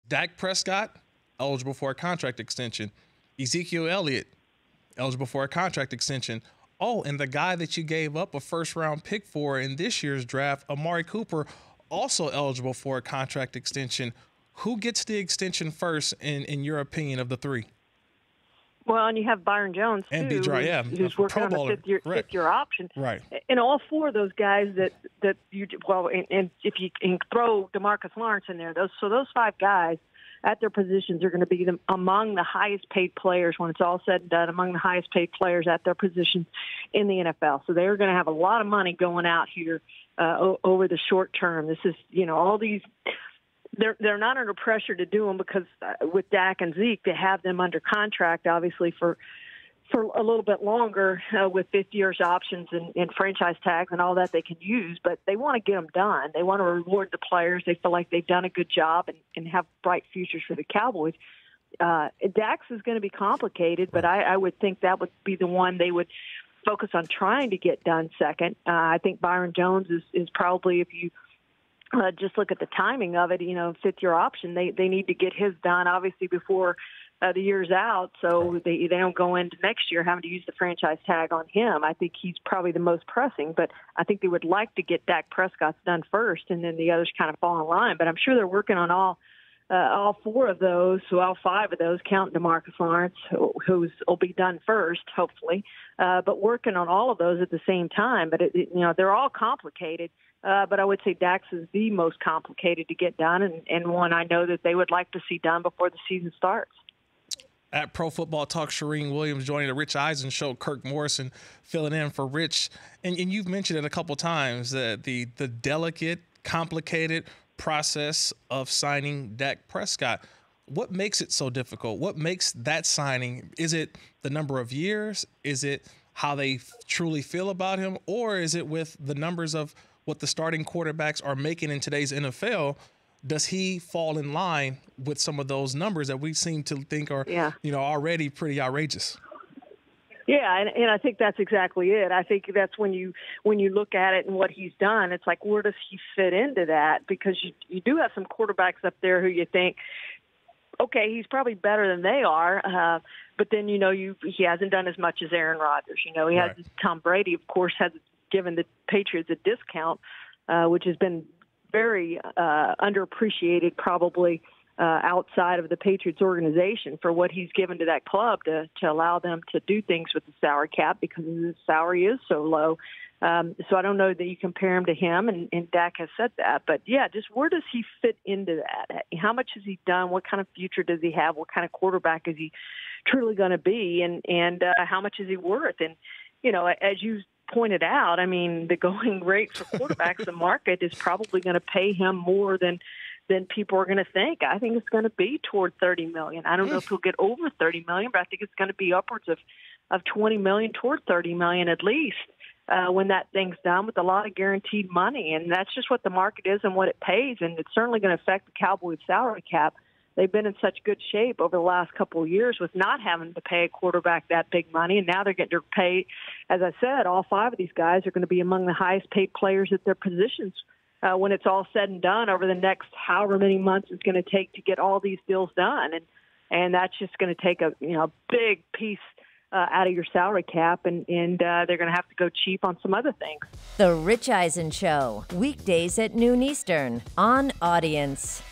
Dak Prescott, eligible for a contract extension. Ezekiel Elliott, eligible for a contract extension. Oh, and the guy that you gave up a first-round pick for in this year's draft, Amari Cooper, also eligible for a contract extension. Who gets the extension first, in your opinion, of the three? Well, and you have Byron Jones, too, and who's working on a fifth-year option. Right. And all four of those guys and if you can throw DeMarcus Lawrence in there, those five guys at their positions are going to be among the highest-paid players when it's all said and done, among the highest-paid players at their positions in the NFL. So they're going to have a lot of money going out here over the short term. This is, all these – they're not under pressure to do them because with Dak and Zeke, they have them under contract, obviously, for a little bit longer with 50 years options and franchise tags and all that they can use. But they want to get them done. They want to reward the players. They feel like they've done a good job and have bright futures for the Cowboys. Dak's is going to be complicated, but I would think that would be the one they would focus on trying to get done second. I think Byron Jones is probably, if you just look at the timing of it, fifth-year option, they need to get his done, obviously, before the year's out, so they don't go into next year having to use the franchise tag on him. I think he's probably the most pressing, but I think they would like to get Dak Prescott's done first, and then the others kind of fall in line. But I'm sure they're working on all four of those, so all five of those, counting DeMarcus Lawrence, will be done first, hopefully, but working on all of those at the same time. But, they're all complicated. But I would say Dax is the most complicated to get done, and one I know that they would like to see done before the season starts. At Pro Football Talk, Charean Williams joining the Rich Eisen show, Kirk Morrison filling in for Rich. And you've mentioned it a couple times, the delicate, complicated process of signing Dak Prescott. What makes it so difficult? What makes that signing? Is it the number of years? Is it how they truly feel about him? Or is it with the numbers of what the starting quarterbacks are making in today's NFL? Does he fall in line with some of those numbers that we seem to think are, already pretty outrageous? Yeah, and I think that's exactly it. I think that's when you look at it and what he's done, it's like, where does he fit into that? Because you do have some quarterbacks up there who you think, okay, he's probably better than they are, but then, he hasn't done as much as Aaron Rodgers. He has Tom Brady, of course, has given the Patriots a discount, which has been very underappreciated probably outside of the Patriots organization for what he's given to that club to allow them to do things with the salary cap because his salary is so low. So I don't know that you compare him to him, and Dak has said that. But, just where does he fit into that? How much has he done? What kind of future does he have? What kind of quarterback is he truly going to be? And how much is he worth? And, as you pointed out, I mean, the going rate for quarterbacks, the market is probably going to pay him more than people are going to think. I think it's going to be toward $30 million. I don't know if he'll get over $30 million, but I think it's going to be upwards of $20 million toward $30 million at least when that thing's done, with a lot of guaranteed money. And that's just what the market is and what it pays, and it's certainly going to affect the Cowboys' salary cap. They've been in such good shape over the last couple of years with not having to pay a quarterback that big money, and now they're getting to pay. As I said, all five of these guys are going to be among the highest-paid players at their positions when it's all said and done over the next however many months it's going to take to get all these deals done, and that's just going to take a big piece out of your salary cap, and they're going to have to go cheap on some other things. The Rich Eisen Show, weekdays at noon Eastern on Audience.